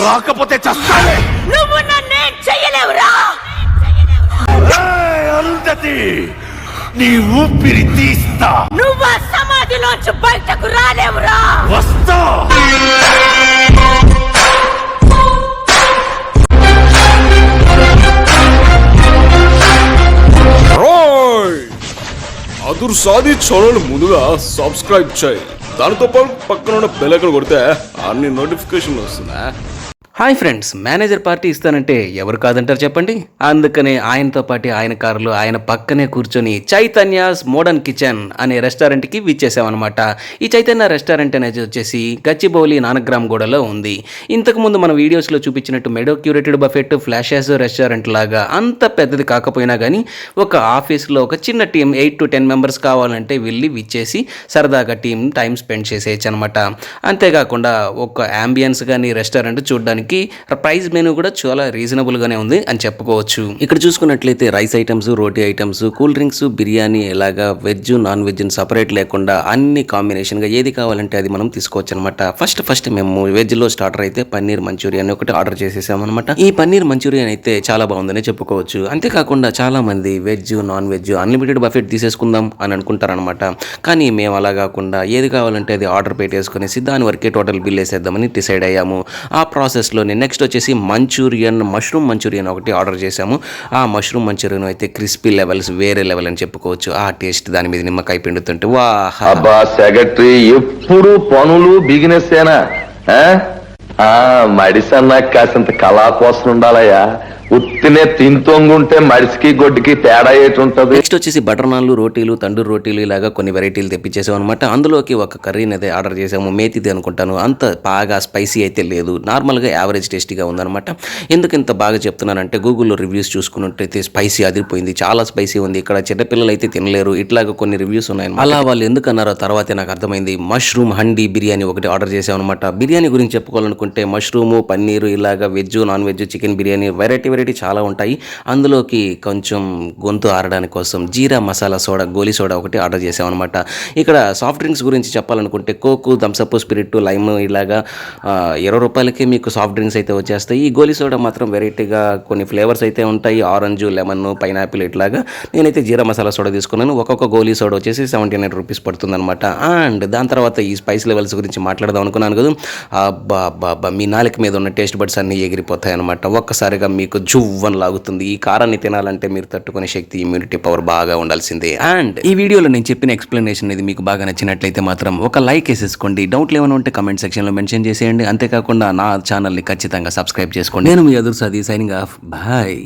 రాకపోతే చస్తాలే. నువ్వు నన్నేం చెయ్యలేవురా. అరుంధతి, నీ ఊపిరి తీస్తా. నువ్వు ఆ సమాధిలోంచి బయటకు రాలేవురా. వస్తా. అదురు సాది ఛానల్ ముందుగా సబ్స్క్రైబ్ చేయి. దానితో పాటు పక్కన ఉన్న బెల్ ఐకాన్ కొడితే అన్ని నోటిఫికేషన్లు వస్తుందా. హాయ్ ఫ్రెండ్స్, మేనేజర్ పార్టీ ఇస్తానంటే ఎవరు కాదంటారు చెప్పండి. అందుకనే ఆయనతో పాటు ఆయన కారులో ఆయన పక్కనే కూర్చొని చైతన్యాస్ మోడర్న్ కిచెన్ అనే రెస్టారెంట్కి విచ్చేసామన్నమాట. ఈ చైతన్య రెస్టారెంట్ అనేది వచ్చేసి గచ్చిబౌలి నానగ్రామ్ గూడలో ఉంది. ఇంతకుముందు మన వీడియోస్లో చూపించినట్టు మెడో క్యూరేటెడ్ బఫెట్ ఫ్లాషెస్ రెస్టారెంట్ లాగా అంత పెద్దది కాకపోయినా కానీ ఒక ఆఫీస్లో ఒక చిన్న టీం 8 to 10 మెంబర్స్ కావాలంటే వెళ్ళి విచ్చేసి సరదాగా టీం టైం స్పెండ్ చేసేయచ్చు అనమాట. అంతేకాకుండా ఒక అంబియన్స్ కానీ రెస్టారెంట్ చూడడానికి ప్రైస్ మెనూ కూడా చాలా రీజనబుల్ గానే ఉంది అని చెప్పుకోవచ్చు. ఇక్కడ చూసుకున్నట్లయితే రైస్ ఐటమ్స్, రోటీ ఐటమ్స్, కూల్ డ్రింక్స్, బిర్యానీ ఇలాగా వెజ్ నాన్ వెజ్ సపరేట్ లేకుండా అన్ని కాంబినేషన్ గా ఏది కావాలంటే అది మనం తీసుకోవచ్చు అనమాట. ఫస్ట్ మేము వెజ్ లో స్టార్టర్ అయితే పన్నీర్ మంచూరియన్ ఒకటి ఆర్డర్ చేసేసాం అనమాట. ఈ పన్నీర్ మంచూరియన్ అయితే చాలా బాగుందని చెప్పుకోవచ్చు. అంతేకాకుండా చాలా మంది veg non veg unlimited buffet తీసేసుకుందాం అని అనుకుంటారు అనమాట. కానీ మేము అలా కాకుండా ఏది కావాలంటే అది ఆర్డర్ పెట్టేసుకునేసి దాని వరకే టోటల్ బిల్ వేసేద్దామని డిసైడ్ అయ్యాము. ఆ ప్రాసెస్ లోనే నెక్స్ట్ వచ్చేసి మష్రూమ్ మంచూరియన్ ఒకటి ఆర్డర్ చేశాము. ఆ మష్రూమ్ మంచూరియన్ అయితే క్రిస్పీ లెవెల్స్ వేరే లెవెల్ అని చెప్పుకోవచ్చు. ఆ టేస్ట్ దాని మీద నిమ్మకాయ పిండుతుంటే అబ్బా సెక్రటరీ ఎప్పుడు పనులు బిజినెస్ ఏనా? మడిసన్నా కాసింత కళా కోసం ఉండాలయ్యా. ఉత్తినే తింతొంగుంటే మడిసికి గొడ్డుకి తేడా ఏటుంటది. నెక్స్ట్ వచ్చేసి బటర్ నాన్లు, రోటీలు, తండూరు రోటీలు ఇలాగా కొన్ని వెరైటీలు తెప్పించేసాం అనమాట. అందులోకి ఒక కర్రీని అయితే ఆర్డర్ చేసాము. మేతిది అనుకుంటాను. అంత బాగా స్పైసీ అయితే లేదు, నార్మల్గా యావరేజ్ టేస్టీగా ఉందన్నమాట. ఎందుకు ఇంత బాగా చెప్తున్నానంటే గూగుల్లో రివ్యూస్ చూసుకున్నట్టయితే స్పైసీ అదిరిపోయింది, చాలా స్పైసీ ఉంది, ఇక్కడ చిన్నపిల్లలు అయితే తినలేరు, ఇట్లాగా కొన్ని రివ్యూస్ ఉన్నాయి. అలా వాళ్ళు ఎందుకన్నారో తర్వాతే నాకు అర్థమైంది. మష్రూమ్ హండీ బిర్యానీ ఒకటి ఆర్డర్ చేసాం అనమాట. బిర్యానీ గురించి చెప్పుకోవాలనుకుంటే మష్రూము, పన్నీరు ఇలాగా veg non veg chicken biryani variety చాలా ఉంటాయి. అందులోకి కొంచెం గొంతు ఆరడానికి కోసం జీరా మసాలా సోడా, గోలీ సోడా ఒకటి ఆర్డర్ చేసాం అనమాట. ఇక్కడ సాఫ్ట్ డ్రింక్స్ గురించి చెప్పాలనుకుంటే కోకు, థమ్సప్, స్పిరిట్, లైమ్ ఇలాగా 20 రూపాయలకి మీకు సాఫ్ట్ డ్రింక్స్ అయితే వచ్చేస్తాయి. ఈ గోలీ సోడా మాత్రం వెరైటీగా కొన్ని ఫ్లేవర్స్ అయితే ఉంటాయి, ఆరెంజ్, లెమన్, పైనాపిల్ ఇట్లాగా. నేనైతే జీరా మసాలా సోడా తీసుకున్నాను. ఒక్కొక్క గోలీ సోడా వచ్చేసి 79 రూపీస్ పడుతుంది అనమాట. అండ్ దాని తర్వాత ఈ స్పైస్ లెవెల్స్ గురించి మాట్లాడదాం అనుకున్నాను కదా. అబ్బా మీ నాలుక మీద ఉన్న టేస్ట్ బడ్స్ అన్నీ ఎగిరిపోతాయి అనమాట. ఒక్కసారిగా మీకు జువ్వన్ లాగుతుంది. ఈ కారాన్ని తినాలంటే మీరు తట్టుకునే శక్తి, ఇమ్యూనిటీ పవర్ బాగా ఉండాల్సిందే. అండ్ ఈ వీడియోలో నేను చెప్పిన ఎక్స్ప్లెనేషన్ అనేది మీకు బాగా నచ్చినట్లయితే మాత్రం ఒక లైక్ వేసేసుకోండి. డౌట్లు ఏమైనా ఉంటే కమెంట్ సెక్షన్ లో మెన్షన్ చేసేయండి. అంతేకాకుండా నా ఛానల్ని ఖచ్చితంగా సబ్స్క్రైబ్ చేసుకోండి. నేను మీ అదురు సాది, సైనింగ్ ఆఫ్. బాయ్.